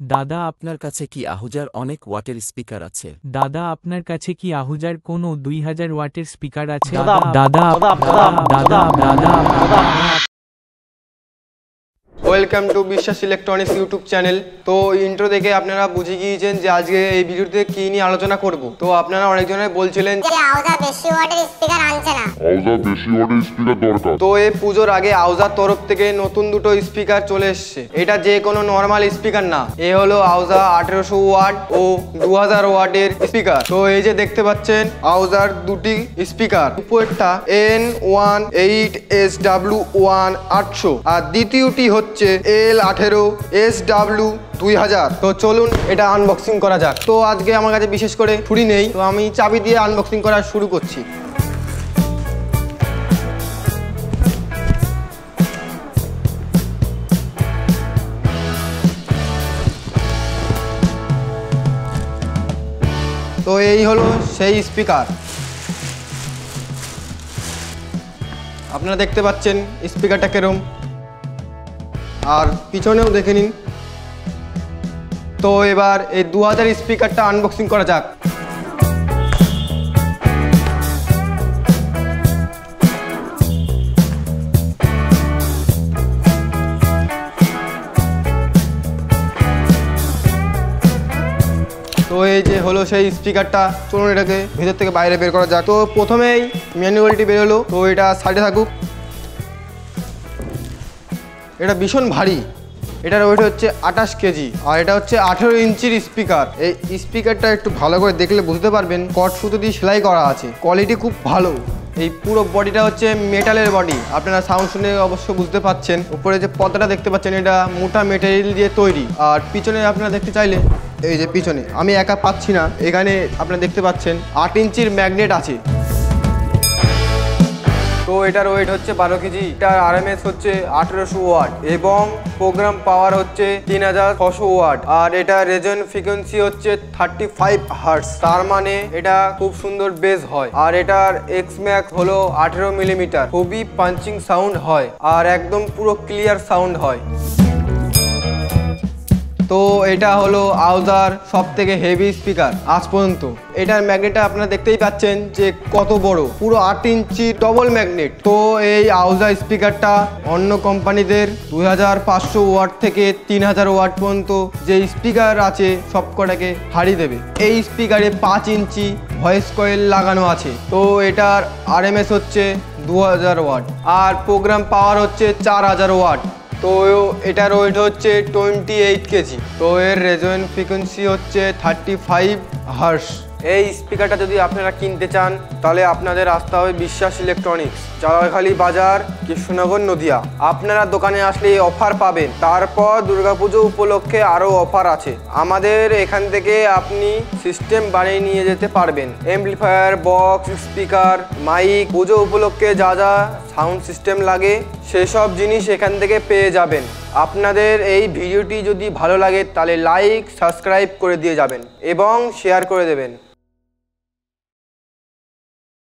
দাদা আপনার কাছে কি আহুজার অনেক ওয়াটের স্পিকার আছে? দাদা আপনার কাছে কি আহুজার কোনো 2000 ওয়াটের স্পিকার আছে? ওয়েলকাম টু বিশ্বাস ইলেকট্রনিক্স ইউটিউব চ্যানেল। তো ইন্ট্রো দেখে আপনারা বুঝে গিয়েছেন যে আজকে এই ভিডিওতে কি নিয়ে আলোচনা করব। তো আপনারা অনেকজনে বলছিলেন যে আউজা বেশি ওয়াটের স্পিকার আনছে না, আউজা বেশি ওয়াটের স্পিকার দরকার। তো এই পুজোর আগে আউজার তরফ থেকে নতুন দুটো স্পিকার চলে এসেছে। এটা যে কোনো নর্মাল স্পিকার না, এ হলো আউজা 1800 ওয়াট ও 2000 ওয়াটের স্পিকার। তো এই যে দেখতে পাচ্ছেন আউজার দুটি স্পিকার, উপরেরটা N18SW1 800 আর দ্বিতীয়টি হচ্ছে L18SW2000। তো চলুন এটা আনবক্সিং করা যাক। তো আজকে আমার কাছে বিশেষ করে ছুরি নেই, তো আমি চাবি দিয়ে আনবক্সিং করা শুরু করছি। তো এই হলো সেই স্পিকার, আপনারা দেখতে পাচ্ছেন স্পিকারটা কেরম, আর পিছনেও দেখে নিন। তো এবার এই 2000 স্পিকারটা আনবক্সিং করা যাক। তো এই যে হলো সেই স্পিকারটা, চলুন এটাকে ভিতর থেকে বাইরে বের করা যাক। তো প্রথমেই ম্যানুয়ালটি বেরোলো, তো এটা সাইডে থাকুক। এটা ভীষণ ভারী, এটার ওয়েট হচ্ছে 28 কেজি, আর এটা হচ্ছে 18 ইঞ্চির স্পিকার। এই স্পিকারটা একটু ভালো করে দেখলে বুঝতে পারবেন কট সুতো দিয়ে সেলাই করা আছে, কোয়ালিটি খুব ভালো। এই পুরো বডিটা হচ্ছে মেটালের বডি, আপনারা সাউন্ড শুনে অবশ্য বুঝতে পাচ্ছেন। উপরে যে পর্দাটা দেখতে পাচ্ছেন এটা মোটা মেটেরিয়াল দিয়ে তৈরি। আর পিছনে আপনারা দেখতে চাইলে এই যে পিছনে, আমি একা পাচ্ছি না, এখানে আপনারা দেখতে পাচ্ছেন 8 ইঞ্চির ম্যাগনেট আছে। তো এটার ওয়েট হচ্ছে 12 কেজি, এটার আরএমএস হচ্ছে 1800 ওয়াট এবং প্রোগ্রাম পাওয়ার হচ্ছে 3600 ওয়াট, আর এটা রেজোনেন্স ফ্রিকোয়েন্সি হচ্ছে 35 হার্টজ। তার মানে এটা খুব সুন্দর বেস হয়। আর এটার এক্স ম্যাক্স হলো 18 মিলিমিটার, খুবই পাঞ্চিং সাউন্ড হয় আর একদম পুরো ক্লিয়ার সাউন্ড হয়। তো এটা হলো আউজার সব থেকে হেভি স্পিকার আজ পর্যন্ত। এটার ম্যাগনেটটা আপনারা দেখতেই পাচ্ছেন যে কত বড়, পুরো 8 ইঞ্চি ডবল ম্যাগনেট। তো এই আউজা স্পিকারটা অন্য কোম্পানিদের 2500 ওয়াট থেকে 3000 ওয়াট পর্যন্ত যে স্পিকার আছে সব কটাকে হারিয়ে দেবে। এই স্পিকারে 5 ইঞ্চি ভয়েস কয়েল লাগানো আছে। তো এটার আরএমএস হচ্ছে 2000 ওয়াট আর প্রোগ্রাম পাওয়ার হচ্ছে 4000 ওয়াট। তো এটার ওয়েট হচ্ছে 28 কেজি। তো এর রেজোনেন্স ফ্রিকোয়েন্সি হচ্ছে 35 হার্টজ। এই স্পিকারটা যদি আপনারা কিনতে চান তাহলে আপনাদের আসতে হবে বিশ্বাস ইলেকট্রনিক্স, জালালখালী বাজার, কৃষ্ণনগর, নদিয়া। আপনারা দোকানে আসলে এই অফার পাবেন। তারপর দুর্গাপুজো উপলক্ষে আরও অফার আছে। আমাদের এখান থেকে আপনি সিস্টেম বানিয়ে নিয়ে যেতে পারবেন, অ্যাম্পলিফায়ার, বক্স, স্পিকার, মাইক। পুজো উপলক্ষে যা যা সাউন্ড সিস্টেম লাগে সেসব জিনিস এখান থেকে পেয়ে যাবেন। আপনাদের এই ভিডিওটি যদি ভালো লাগে তাহলে লাইক, সাবস্ক্রাইব করে দিয়ে যাবেন এবং শেয়ার করে দেবেন।